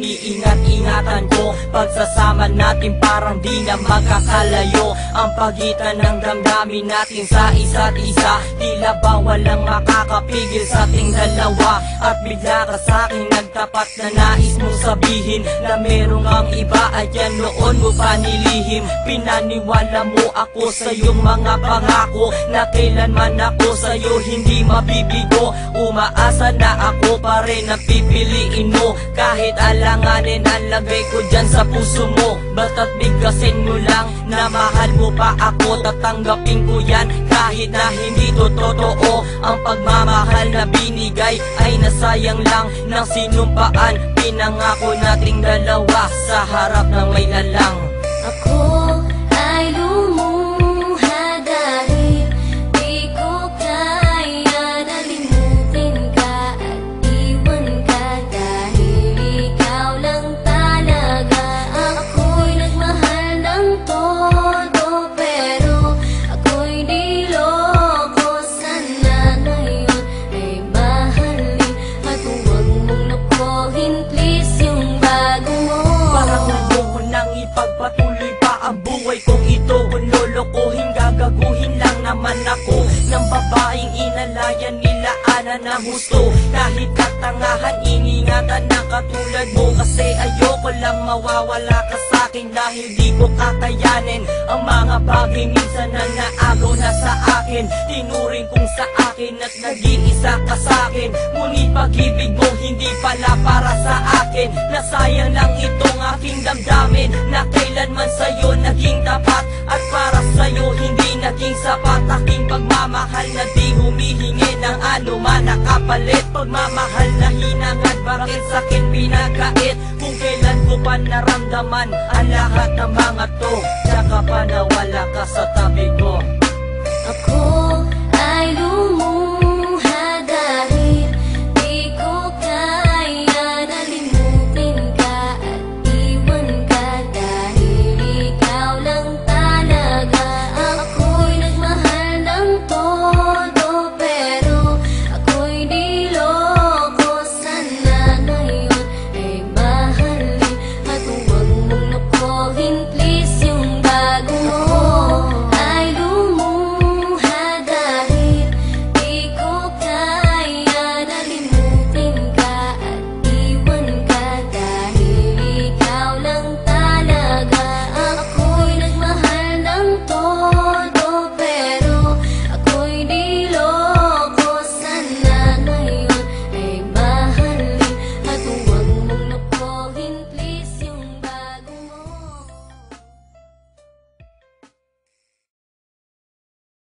iniingat-ingatan ko. Pagsasama natin parang di na magkakalayo ang pagitan ng damdamin natin sa isa't isa. Tila ba walang makakapigil sa ating dalawa. At bigla ka sa'kin nagtapat na nais mong sabihin na merong kang iba at yan noon mo pa nilihim. Pinaniwala mo ako sa iyong mga pangako na kailanman ako sa'yo hindi mabibigo. Umaasa na ako pa rin ang pipiliin mo, kahit alanganin ang lagay ko dyan sa puso mo. Basta't bigkasin mo lang na mahal mo pa ako, tatanggapin ko yan kahit na hindi to totoo. Ang pagmamahal na binigay ay nasayang lang ng sinumpaan. Pinangako nating dalawa sa harap ng may lalang. Ako ay lumuha dahil di ko kaya nalimutin ka at iwan ka, dahil ikaw lang talaga. Ako'y nagmahal ng todo pero ako'y di loko. Sana ngayon ay mahalin at huwag mong nakuhin please yung bago mo. Parang ayoko nang ipagpatuloy pa ang buhay kong ito. Kung lolokohin, gagaguhin lang naman ako ng babaeng inalayan nila ana na gusto. Kahit katangahan, iningatan na katulad mo, kasi ayoko lang mawawala ka sa'kin dahil di ko kakayanin ang mga bagay minsan na naagaw na sa akin. Tinuring kong sa akin at nag-iisa ka sa'kin, ngunit pag-ibig mo hindi pala para sa akin. Nasayang lang itong aking damdamin na kailanman sa'yo naging tapat, at para sa'yo hindi naging sapat. Aking pagmamahal na di humihingi ng anuman na kapalit. Pagmamahal na hinangad, bakit sa'kin pinagkait? Kung kailan ko pa naramdaman ang lahat ng mga to, tsaka pa nawala ka sa tabi ko. Ako ay